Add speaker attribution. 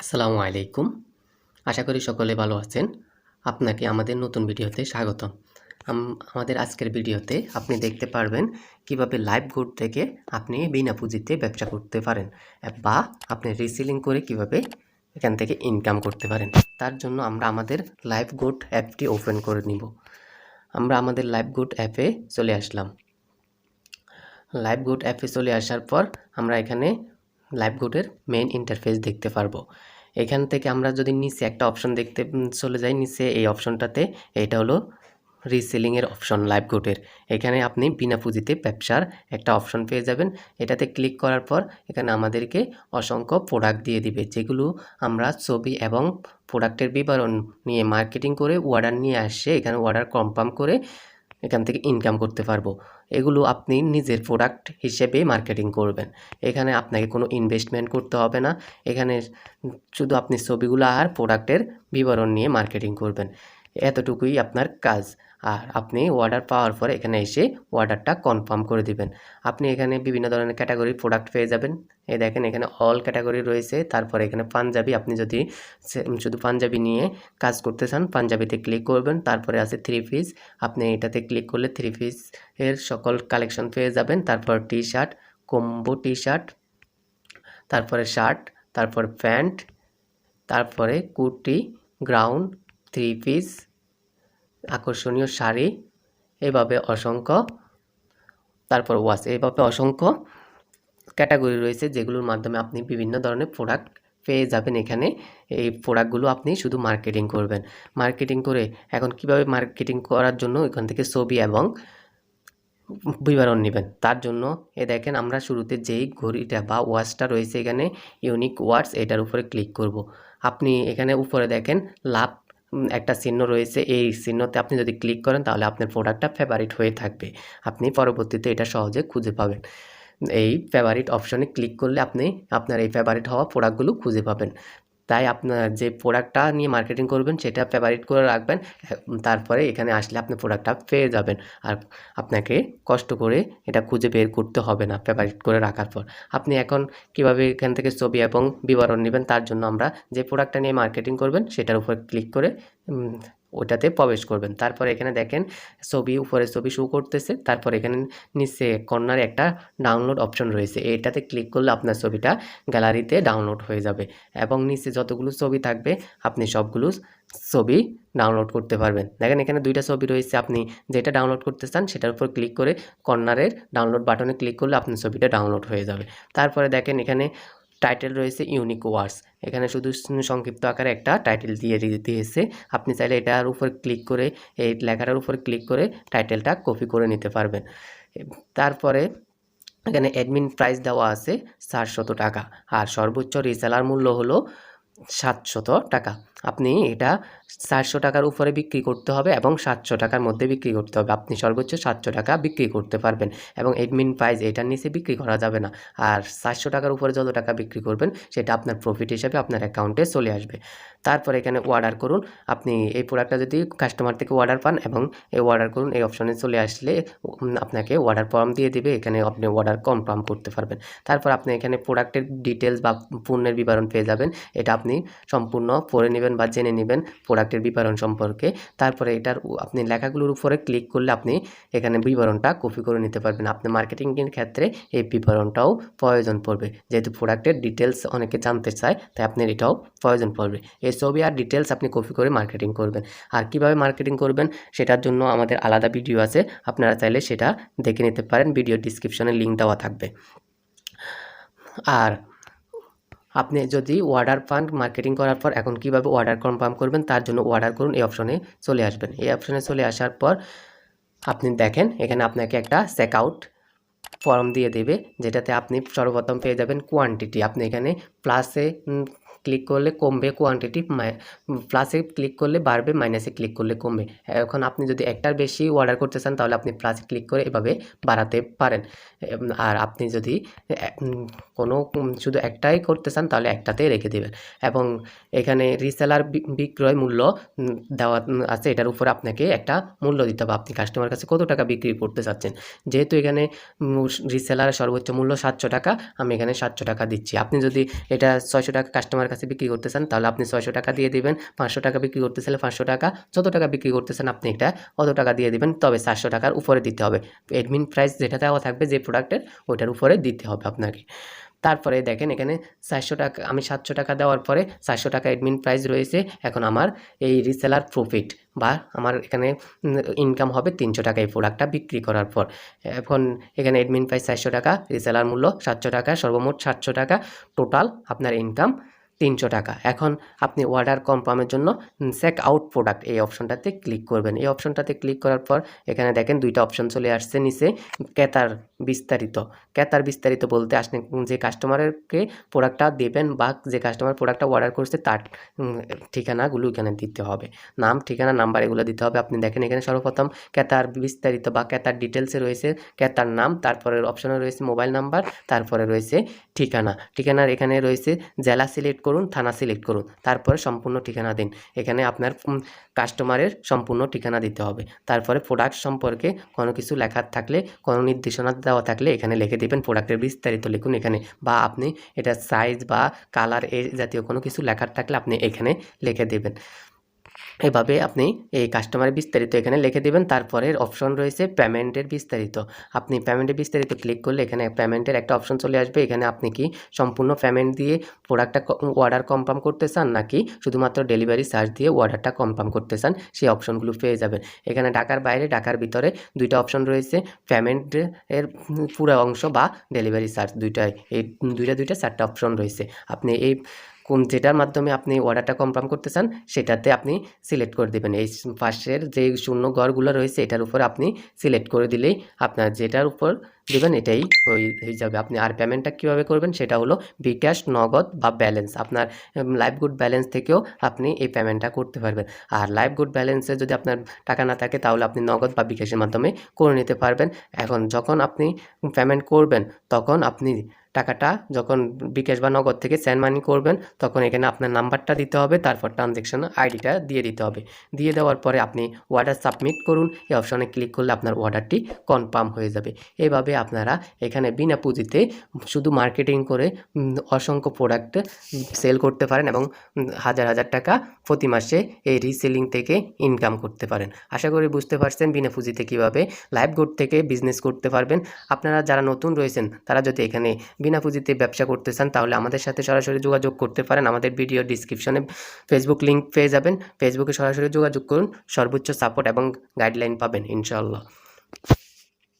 Speaker 1: আসসালামু আলাইকুম। আশা করি সকলে ভালো আছেন। আপনাকে আমাদের নতুন ভিডিওতে স্বাগতম। আমাদের আজকের ভিডিওতে আপনি দেখতে পারবেন কিভাবে লাইভ গুড থেকে আপনি বিনা পুঁজিতে ব্যবসা করতে পারেন বা আপনি রিসেলিং করে কিভাবে এখান থেকে ইনকাম করতে পারেন। তার জন্য আমরা আমাদের লাইভ গুড অ্যাপটি ওপেন করে নিব। আমরা আমাদের লাইভ গুড অ্যাপে চলে আসলাম। লাইভ গুড অ্যাপে চলে আসার পর আমরা এখানে লাইভ গুডের মেইন ইন্টারফেস দেখতে পারবো। এখান থেকে আমরা যদি নিচে একটা অপশন দেখতে চলে যাই, নিচে এই অপশনটাতে এটা হলো রিসেলিংয়ের অপশন লাইভ গুডের। এখানে আপনি বিনা পুঁজিতে ব্যবসার একটা অপশন পেয়ে যাবেন। এটাতে ক্লিক করার পর এখানে আমাদেরকে অসংখ্য প্রোডাক্ট দিয়ে দিবে, যেগুলো আমরা ছবি এবং প্রোডাক্টের বিবরণ নিয়ে মার্কেটিং করে অর্ডার নিয়ে আসে এখানে অর্ডার কনফার্ম করে এখান থেকে ইনকাম করতে পারবো। এগুলো আপনি নিজের প্রোডাক্ট হিসেবে মার্কেটিং করবেন। এখানে আপনাকে কোনো ইনভেস্টমেন্ট করতে হবে না। এখানে শুধু আপনি ছবিগুলো আর প্রোডাক্টের বিবরণ নিয়ে মার্কেটিং করবেন, এতটুকুই আপনার কাজ। আর আপনি অর্ডার পাওয়ার পরে এখানে এসে অর্ডারটা কনফার্ম করে দিবেন। আপনি এখানে বিভিন্ন ধরনের ক্যাটাগরির প্রোডাক্ট পেয়ে যাবেন। এই দেখেন এখানে অল ক্যাটাগরি রয়েছে। তারপরে এখানে পাঞ্জাবি, আপনি যদি শুধু পাঞ্জাবি নিয়ে কাজ করতে চান পাঞ্জাবিতে ক্লিক করবেন। তারপরে আছে থ্রি পিস, আপনি এটাতে ক্লিক করলে থ্রি পিস এর সকল কালেকশন পেয়ে যাবেন। তারপর T shirt, combo T shirt, তারপরে শার্ট, তারপর প্যান্ট, তারপরে কুর্তি, গ্রাউন্ড, থ্রি পিস, আকর্ষণীয় শাড়ি, এভাবে অসংখ্য, তারপর ওয়াচ, এইভাবে অসংখ্য ক্যাটাগরি রয়েছে যেগুলোর মাধ্যমে আপনি বিভিন্ন ধরনের প্রোডাক্ট পেয়ে যাবেন। এখানে এই প্রোডাক্টগুলো আপনি শুধু মার্কেটিং করবেন। মার্কেটিং করে এখন কিভাবে মার্কেটিং করার জন্য এখান থেকে ছবি এবং বিবরণ নেবেন। তার জন্য দেখেন আমরা শুরুতে যেই ঘড়িটা বা ওয়াচটা রয়েছে এখানে ইউনিক ওয়াচ, এটার উপরে ক্লিক করব। আপনি এখানে উপরে দেখেন লাভ একটা চিহ্ন রয়েছে, এই চিহ্নতে আপনি যদি ক্লিক করেন তাহলে আপনার প্রোডাক্টটা ফেভারিট হয়ে থাকবে। আপনি পরবর্তীতে এটা সহজে খুঁজে পাবেন। এই ফেভারিট অপশনে ক্লিক করলে আপনি আপনার এই ফেভারিট হওয়া প্রোডাক্টগুলো খুঁজে পাবেন। তাই আপনার যে প্রোডাক্টটা নিয়ে মার্কেটিং করবেন সেটা ফেভারিট করে রাখবেন। তারপরে এখানে আসলে আপনি প্রোডাক্টটা পেয়ে যাবেন। আর আপনাকে কষ্ট করে এটা খুঁজে বের করতে হবে না ফেভারিট করে রাখার পর। আপনি এখন কিভাবে এখান থেকে ছবি এবং বিবরণ নেবেন, তার জন্য আমরা যে প্রোডাক্টটা নিয়ে মার্কেটিং করবেন সেটার উপর ক্লিক করে ওটাতে প্রবেশ করবেন। তারপরে এখানে দেখেন ছবি, উপরে ছবি শো করতেছে। তারপর এখানে নিচে কর্নারে একটা ডাউনলোড অপশন রয়েছে, এটাতে ক্লিক করলে আপনার ছবিটা গ্যালারিতে ডাউনলোড হয়ে যাবে এবং নিচে যতগুলো ছবি থাকবে আপনি সবগুলো ছবি ডাউনলোড করতে পারবেন। দেখেন এখানে দুইটা ছবি রয়েছে, আপনি যেটা ডাউনলোড করতে চান সেটার উপর ক্লিক করে কর্নারের ডাউনলোড বাটনে ক্লিক করলে আপনার ছবিটা ডাউনলোড হয়ে যাবে। তারপরে দেখেন এখানে টাইটেল রয়েছে ইউনিক ওয়ার্ডস, এখানে শুধু সংক্ষিপ্ত আকারে একটা টাইটেল দিয়ে দিয়েছে। আপনি চাইলে এটার উপর ক্লিক করে এই লেখাটার উপর ক্লিক করে টাইটেলটা কপি করে নিতে পারবেন। তারপরে এখানে অ্যাডমিন প্রাইস দেওয়া আছে 400 টাকা, আর সর্বোচ্চ রিসেলার মূল্য হলো 700 টাকা। আপনি এটা 400 টাকার উপরে বিক্রি করতে হবে এবং 700 টাকার মধ্যে বিক্রি করতে হবে। আপনি সর্বোচ্চ 700 টাকা বিক্রি করতে পারবেন এবং অ্যাডমিন প্রাইস এটার নিচে বিক্রি করা যাবে না। আর 400 টাকার উপরে যত টাকা বিক্রি করবেন সেটা আপনার প্রফিট হিসেবে আপনার অ্যাকাউন্টে চলে আসবে। তারপর এখানে অর্ডার করুন। আপনি এই প্রোডাক্টটা যদি কাস্টমার থেকে অর্ডার পান এবং এই অর্ডার করুন এই অপশনে চলে আসলে আপনাকে অর্ডার ফর্ম দিয়ে দিবে, এখানে আপনি অর্ডার কনফার্ম করতে পারবেন। তারপর আপনি এখানে প্রোডাক্টের ডিটেলস বা পণ্যের বিবরণ পেয়ে যাবেন। এটা আপনি সম্পূর্ণ পড়ে নেবেন বা জেনে নেবেন প্রোডাক্টের বিবরণ সম্পর্কে। তারপরে এটার আপনি লেখাগুলোর উপরে ক্লিক করলে আপনি এখানে বিবরণটা কপি করে নিতে পারবেন। আপনি মার্কেটিংয়ের ক্ষেত্রে এই বিবরণটাও প্রয়োজন পড়বে, যেহেতু প্রোডাক্টের ডিটেলস অনেকে জানতে চায়, তাই আপনার এটাও প্রয়োজন পড়বে। এই ছবি আর ডিটেলস আপনি কপি করে মার্কেটিং করবেন। আর কিভাবে মার্কেটিং করবেন সেটার জন্য আমাদের আলাদা ভিডিও আছে, আপনারা চাইলে সেটা দেখে নিতে পারেন, ভিডিও ডিসক্রিপশনে লিঙ্ক দেওয়া থাকবে। আর আপনি যদি অর্ডার পান মার্কেটিং করার পর এখন কিভাবে অর্ডার কনফার্ম করবেন, তার জন্য অর্ডার করুন এই অপশনে চলে আসবেন। এই অপশনে চলে আসার পর আপনি দেখেন এখানে আপনাকে একটা চেকআউট ফর্ম দিয়ে দেবে, যেটাতে আপনি সর্বপ্রথম পেয়ে যাবেন কোয়ান্টিটি। আপনি এখানে প্লাসে ক্লিক করলে কমবে কোয়ান্টিটি, প্লাসে ক্লিক করলে বাড়বে, মাইনাসে ক্লিক করলে কমবে। এখন আপনি যদি একটার বেশি অর্ডার করতে চান তাহলে আপনি প্লাসে ক্লিক করে এভাবে বাড়াতে পারেন। আর আপনি যদি কোনো শুধু একটাই করতে চান তাহলে একটাতেই রেখে দেবেন। এবং এখানে রিসেলার বিক্রয় মূল্য দেওয়া আছে, এটার উপরে আপনাকে একটা মূল্য দিতে হবে, আপনি কাস্টমার কাছে কত টাকা বিক্রি করতে চাচ্ছেন। যেহেতু এখানে রিসেলার সর্বোচ্চ মূল্য 700 টাকা, আমি এখানে 700 টাকা দিচ্ছি। আপনি যদি এটা 600 টাকা কাস্টমার কাছে কাছে বিক্রি করতে চান তাহলে আপনি 600 টাকা দিয়ে দিবেন, 500 টাকা বিক্রি করতে চাইলে 500 টাকা, যত টাকা বিক্রি করতেছেন আপনি এটা অত টাকা দিয়ে দিবেন, তবে 400 টাকার উপরে দিতে হবে। অ্যাডমিন প্রাইস যেটা দেওয়া থাকবে যে প্রোডাক্টের ওইটার উপরে দিতে হবে আপনাকে। তারপরে দেখেন এখানে 400 টাকা, আমি 700 টাকা দেওয়ার পরে 400 টাকা অ্যাডমিন প্রাইস রয়েছে। এখন আমার এই রিসেলার প্রফিট বা আমার এখানে ইনকাম হবে 300 টাকা এই প্রোডাক্টটা বিক্রি করার পর। এখন এখানে অ্যাডমিন প্রাইস 400 টাকা, রিসেলার মূল্য 700 টাকা, সর্বমোট 700 টাকা, টোটাল আপনার ইনকাম 300 টাকা। এখন আপনি অর্ডার কনফার্মের জন্য চেক আউট প্রোডাক্ট এই অপশনটাতে ক্লিক করবেন। এই অপশনটাতে ক্লিক করার পর এখানে দেখেন দুইটা অপশন চলে আসছে নিচে, ক্রেতার বিস্তারিত। ক্রেতার বিস্তারিত বলতে আসলে যে কাস্টমারকে প্রোডাক্টটা দেবেন বা যে কাস্টমার প্রোডাক্টটা অর্ডার করছে তার ঠিকানাগুলো এখানে দিতে হবে, নাম, ঠিকানা, নাম্বার এগুলো দিতে হবে। আপনি দেখেন এখানে সর্বপ্রথম ক্রেতার বিস্তারিত বা ক্রেতার ডিটেলসে রয়েছে ক্রেতার নাম, তারপরে অপশনে রয়েছে মোবাইল নাম্বার, তারপরে রয়েছে ঠিকানা। ঠিকানার এখানে রয়েছে জেলা সিলেক্ট করুন, থানা সিলেক্ট করুন, তারপরে সম্পূর্ণ ঠিকানা দিন। এখানে আপনার কাস্টমারের সম্পূর্ণ ঠিকানা দিতে হবে। তারপরে প্রোডাক্ট সম্পর্কে কোনো কিছু লেখার থাকলে, কোনো নির্দেশনা দেওয়া থাকলে এখানে লিখে দেবেন, প্রোডাক্টের বিস্তারিত লিখুন এখানে, বা আপনি এটা সাইজ বা কালার এই জাতীয় কোনো কিছু লেখার থাকলে আপনি এখানে লিখে দেবেন। এভাবে আপনি এই কাস্টমারের বিস্তারিত এখানে লিখে দেবেন। তারপরে অপশন রয়েছে পেমেন্টের বিস্তারিত। আপনি পেমেন্টের বিস্তারিত ক্লিক করলে এখানে পেমেন্টের একটা অপশন চলে আসবে। এখানে আপনি কি সম্পূর্ণ পেমেন্ট দিয়ে প্রোডাক্টটা অর্ডার কনফার্ম করতে চান, নাকি শুধুমাত্র ডেলিভারি চার্জ দিয়ে অর্ডারটা কনফার্ম করতে চান, সেই অপশনগুলো পেয়ে যাবেন। এখানে ঢাকার বাইরে, ঢাকার ভিতরে দুইটা অপশন রয়েছে, পেমেন্টের পুরো অংশ বা ডেলিভারি চার্জ, দুইটাই এই দুইটা 4টা অপশন রয়েছে। আপনি এই যেটার মাধ্যমে আপনি অর্ডারটা কনফার্ম করতে চান সেটাতে আপনি সিলেক্ট করে দেবেন। এই পাশের যে শূন্য ঘরগুলো রয়েছে এটার উপর আপনি সিলেক্ট করে দিলেই আপনার যেটার উপর দেবেন এটাই হয়ে যাবে। আপনি আর পেমেন্টটা কীভাবে করবেন সেটা হলো বিকাশ, নগদ বা ব্যালেন্স। আপনার লাইভ গুড ব্যালেন্স থেকেও আপনি এই পেমেন্টটা করতে পারবেন। আর লাইভ গুড ব্যালেন্সে যদি আপনার টাকা না থাকে তাহলে আপনি নগদ বা বিকাশের মাধ্যমে করে নিতে পারবেন। এখন যখন আপনি পেমেন্ট করবেন তখন আপনি টাকাটা যখন বিকাশ বা নগদ থেকে সেন্ড মানি করবেন তখন এখানে আপনার নাম্বারটা দিতে হবে, তারপর ট্রানজ্যাকশন আইডিটা দিয়ে দিতে হবে। দিয়ে দেওয়ার পরে আপনি অর্ডার সাবমিট করুন, এই অপশনে ক্লিক করলে আপনার অর্ডারটি কনফার্ম হয়ে যাবে। এইভাবে আপনারা এখানে বিনা পুঁজিতে শুধু মার্কেটিং করে অসংখ্য প্রোডাক্ট সেল করতে পারেন এবং হাজার হাজার টাকা প্রতি মাসে এই রিসেলিং থেকে ইনকাম করতে পারেন। আশা করি বুঝতে পারছেন বিনা পুঁজিতে কীভাবে লাইভ গুড থেকে বিজনেস করতে পারবেন। আপনারা যারা নতুন রয়েছেন তারা যদি এখানে বিনা পুঁজিতে ব্যবসা করতে চান তাহলে আমাদের সাথে সরাসরি যোগাযোগ করতে পারেন। আমাদের ভিডিও ডিসক্রিপশনে ফেসবুক লিঙ্ক পেয়ে যাবেন, ফেসবুকে সরাসরি যোগাযোগ করুন, সর্বোচ্চ সাপোর্ট এবং গাইডলাইন পাবেন ইনশাআল্লাহ।